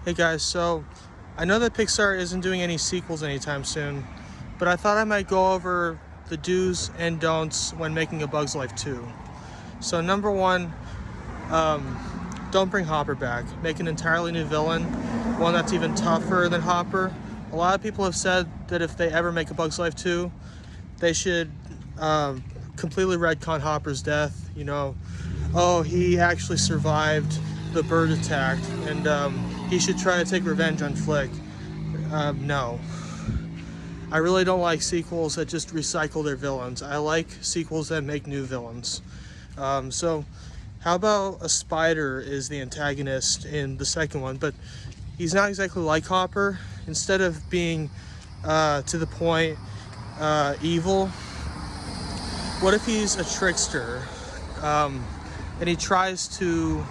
Hey guys, so I know that Pixar isn't doing any sequels anytime soon, but I thought I might go over the do's and don'ts when making a Bug's Life 2. So number one, don't bring Hopper back. Make an entirely new villain, one that's even tougher than Hopper. A lot of people have said that if they ever make a Bug's Life 2, they should completely retcon Hopper's death. Oh, he actually survived the bird attack, and he should try to take revenge on Flick. No. I really don't like sequels that just recycle their villains. I like sequels that make new villains. So how about a spider is the antagonist in the second one, but he's not exactly like Hopper. Instead of being to the point evil, what if he's a trickster and he tries to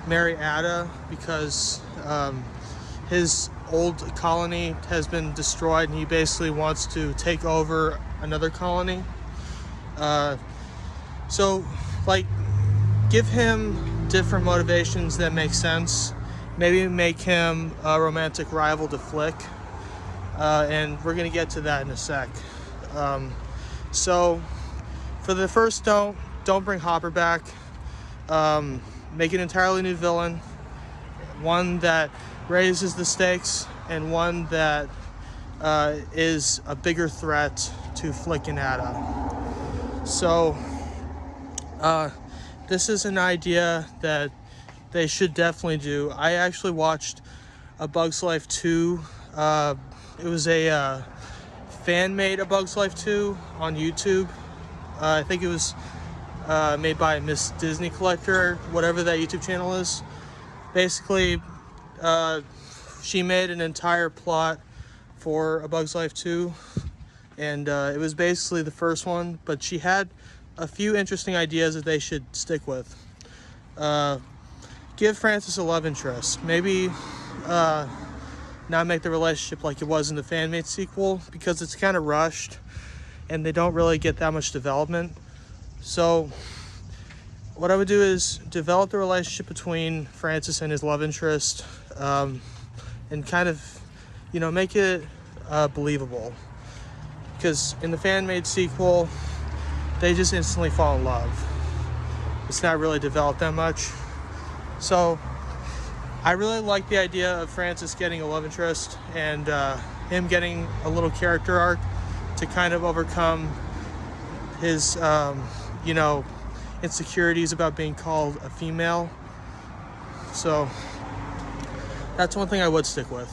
marry Ada because his old colony has been destroyed and he basically wants to take over another colony. So give him different motivations that make sense. Maybe make him a romantic rival to Flick, and we're gonna get to that in a sec. So for the first don't bring Hopper back. Make an entirely new villain, one that raises the stakes and one that is a bigger threat to Flick and Ada. So this is an idea that they should definitely do. I actually watched A Bug's Life 2. It was a fan-made A Bug's Life 2 on YouTube. I think it was made by Miss Disney Collector, whatever that YouTube channel is. Basically, she made an entire plot for A Bug's Life 2, and it was basically the first one, but she had a few interesting ideas that they should stick with. Give Francis a love interest. Maybe not make the relationship like it was in the fan-made sequel, because it's kind of rushed and they don't really get that much development. So what I would do is develop the relationship between Francis and his love interest, and kind of, make it believable. Because in the fan-made sequel, they just instantly fall in love. It's not really developed that much. So I really like the idea of Francis getting a love interest and him getting a little character arc to kind of overcome his insecurities about being called a female. So that's one thing I would stick with.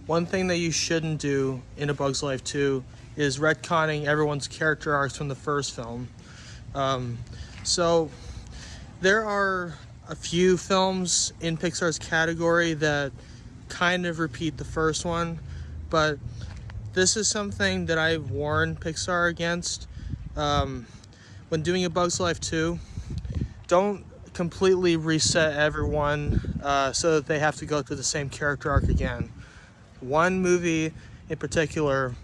One thing that you shouldn't do in A Bug's Life 2 is retconning everyone's character arcs from the first film. So there are a few films in Pixar's category that kind of repeat the first one, but this is something that I warn Pixar against. When doing A Bug's Life 2, don't completely reset everyone so that they have to go through the same character arc again. One movie in particular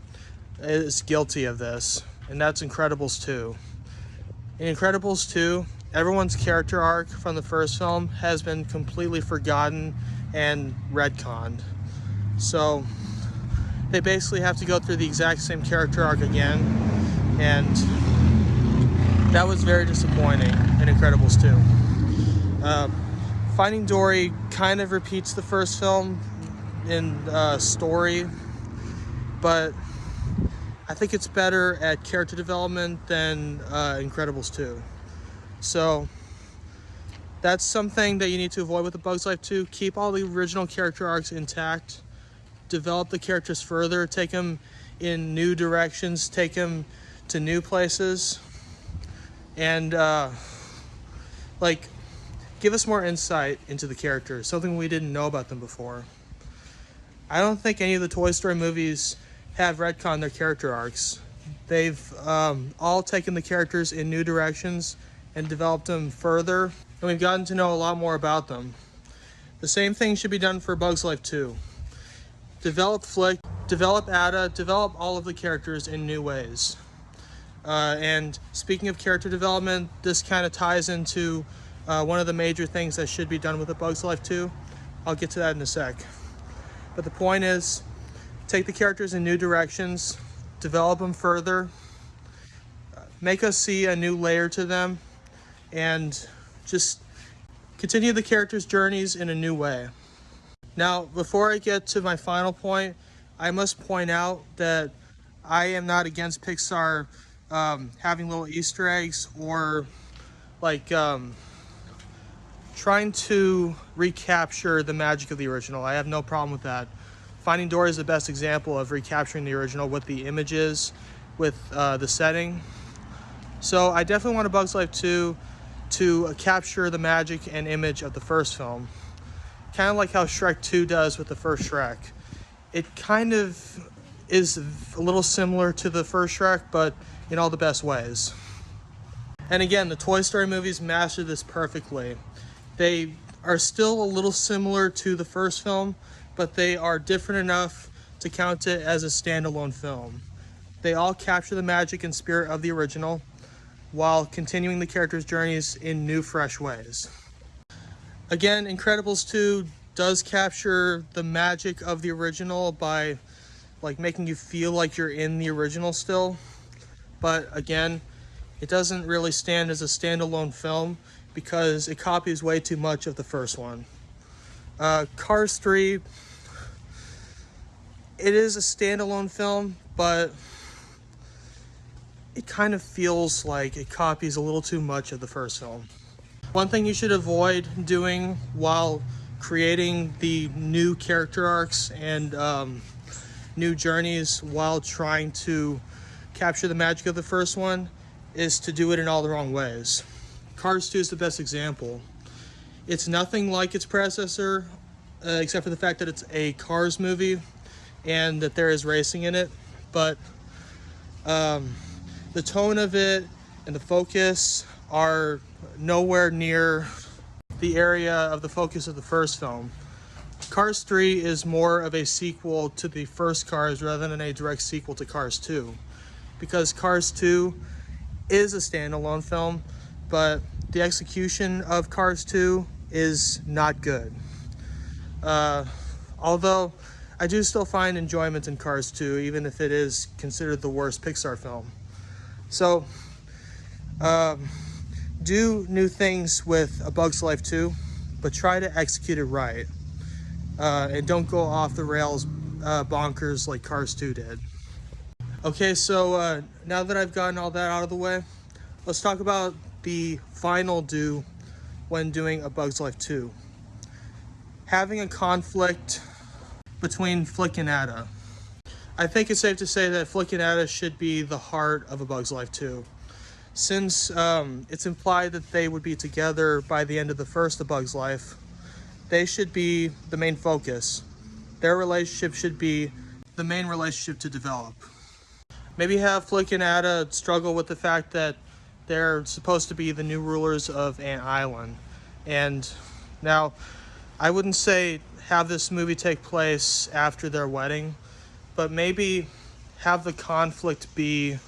is guilty of this, and that's Incredibles 2. In Incredibles 2, everyone's character arc from the first film has been completely forgotten and retconned. So they basically have to go through the exact same character arc again, and that was very disappointing in Incredibles 2. Finding Dory kind of repeats the first film in story, but I think it's better at character development than Incredibles 2. So that's something that you need to avoid with A Bug's Life 2. Keep all the original character arcs intact. Develop the characters further. Take them in new directions. Take them to new places. And give us more insight into the characters, something we didn't know about them before. I don't think any of the Toy Story movies have retconned their character arcs. They've all taken the characters in new directions and developed them further, and we've gotten to know a lot more about them. The same thing should be done for Bug's Life 2. Develop Flick, develop Ada, develop all of the characters in new ways. And speaking of character development, this kind of ties into one of the major things that should be done with A Bug's Life 2. I'll get to that in a sec. But the point is, take the characters in new directions, develop them further, make us see a new layer to them, and just continue the characters' journeys in a new way. Now, before I get to my final point, I must point out that I am not against Pixar having little Easter eggs or like trying to recapture the magic of the original. I have no problem with that. Finding Dory is the best example of recapturing the original with the images, with the setting. So I definitely want A Bug's Life 2 to capture the magic and image of the first film. Kind of like how Shrek 2 does with the first Shrek. It kind of is a little similar to the first Shrek, but in all the best ways. And again, the Toy Story movies mastered this perfectly. They are still a little similar to the first film, but they are different enough to count it as a standalone film. They all capture the magic and spirit of the original while continuing the characters' journeys in new, fresh ways. Again, Incredibles 2 does capture the magic of the original by like making you feel like you're in the original still. But again, it doesn't really stand as a standalone film because it copies way too much of the first one. Cars 3, it is a standalone film, but it kind of feels like it copies a little too much of the first film. One thing you should avoid doing while creating the new character arcs and new journeys while trying to capture the magic of the first one is to do it in all the wrong ways. Cars 2 is the best example. It's nothing like its predecessor, except for the fact that it's a Cars movie and that there is racing in it, but the tone of it and the focus are nowhere near the area of the focus of the first film. Cars 3 is more of a sequel to the first Cars rather than a direct sequel to Cars 2, because Cars 2 is a standalone film, but the execution of Cars 2 is not good. Although I do still find enjoyment in Cars 2, even if it is considered the worst Pixar film. So, do new things with A Bug's Life 2, but try to execute it right. And don't go off the rails bonkers like Cars 2 did. Okay, so now that I've gotten all that out of the way, let's talk about the final do when doing A Bug's Life 2. Having a conflict between Flick and Ada. I think it's safe to say that Flick and Ada should be the heart of A Bug's Life 2. Since it's implied that they would be together by the end of the first A Bug's Life, they should be the main focus. Their relationship should be the main relationship to develop. Maybe have Flick and Ada struggle with the fact that they're supposed to be the new rulers of Ant Island. And now, I wouldn't say have this movie take place after their wedding, but maybe have the conflict be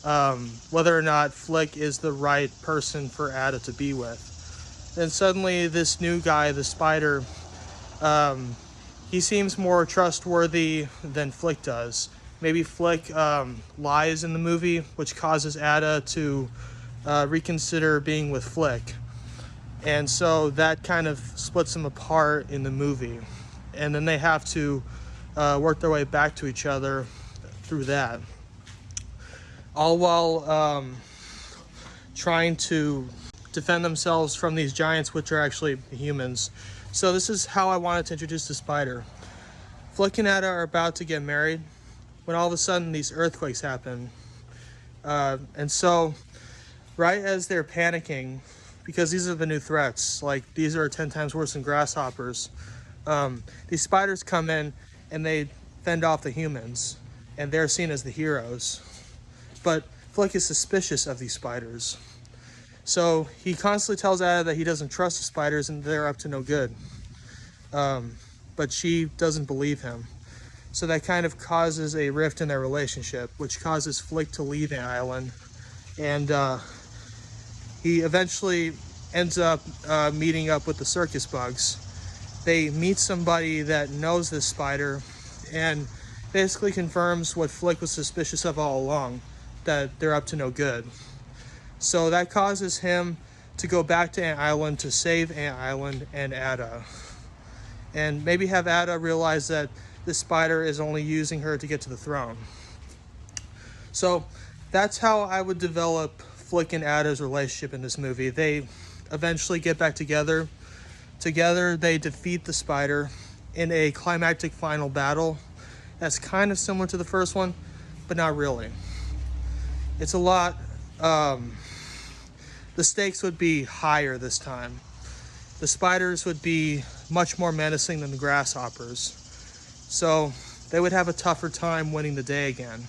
whether or not Flick is the right person for Ada to be with. Then suddenly this new guy, the spider, he seems more trustworthy than Flick does. Maybe Flick lies in the movie, which causes Ada to reconsider being with Flick. And so that kind of splits them apart in the movie. And then they have to work their way back to each other through that. All while trying to defend themselves from these giants, which are actually humans. So this is how I wanted to introduce the spider. Flick and Ada are about to get married when all of a sudden these earthquakes happen. And so right as they're panicking, because these are the new threats, like these are 10 times worse than grasshoppers, these spiders come in and they fend off the humans, and they're seen as the heroes. But Flick is suspicious of these spiders. So he constantly tells Ada that he doesn't trust the spiders and they're up to no good. But she doesn't believe him. So that kind of causes a rift in their relationship, which causes Flick to leave the island. And he eventually ends up meeting up with the circus bugs. They meet somebody that knows this spider and basically confirms what Flick was suspicious of all along, that they're up to no good. So that causes him to go back to Ant Island to save Ant Island and Ada. And maybe have Ada realize that this spider is only using her to get to the throne. So that's how I would develop Flick and Ada's relationship in this movie. They eventually get back together. Together they defeat the spider in a climactic final battle that's kind of similar to the first one, but not really. It's a lot, the stakes would be higher this time. The spiders would be much more menacing than the grasshoppers. So they would have a tougher time winning the day again.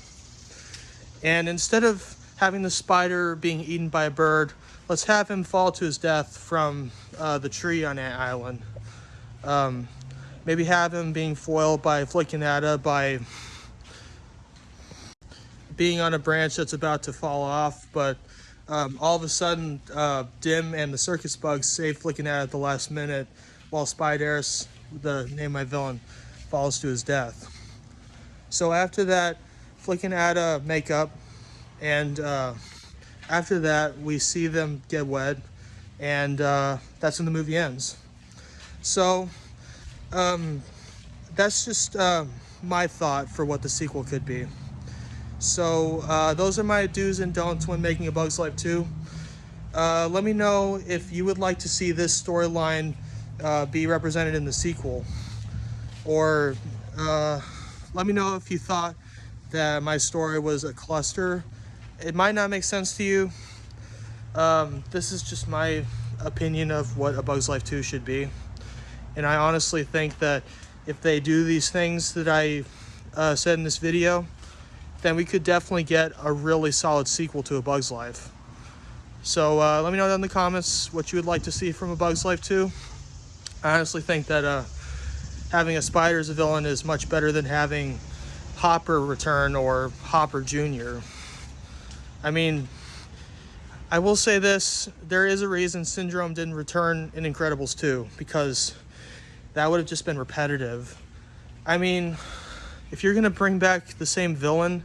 And instead of having the spider being eaten by a bird, let's have him fall to his death from the tree on Ant Island. Maybe have him being foiled by Flick and Ada by being on a branch that's about to fall off, but all of a sudden Dim and the circus bugs save Flick and Ada at the last minute, while Spideris, the name of my villain, falls to his death. So after that, Flick and Ada make up, and after that we see them get wed, and that's when the movie ends. So that's just my thought for what the sequel could be. So those are my do's and don'ts when making A Bug's Life 2. Let me know if you would like to see this storyline be represented in the sequel, or let me know if you thought that my story was a cluster. It might not make sense to you. This is just my opinion of what A Bug's Life 2 should be. And I honestly think that if they do these things that I said in this video, then we could definitely get a really solid sequel to A Bug's Life. So let me know down in the comments what you would like to see from A Bug's Life 2. I honestly think that having a spider as a villain is much better than having Hopper return or Hopper Jr. I mean, I will say this, there is a reason Syndrome didn't return in Incredibles 2, because that would have just been repetitive. I mean, if you're gonna bring back the same villain,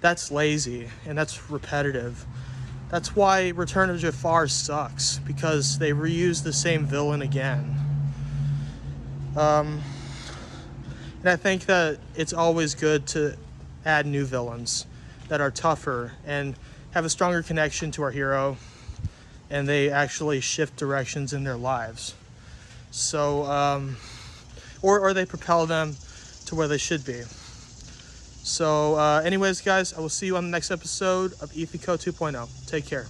that's lazy and that's repetitive. That's why Return of Jafar sucks, because they reuse the same villain again. And I think that it's always good to add new villains that are tougher and have a stronger connection to our hero, and they actually shift directions in their lives. So, or they propel them to where they should be. So anyways, guys, I will see you on the next episode of Ethico 2.0. Take care.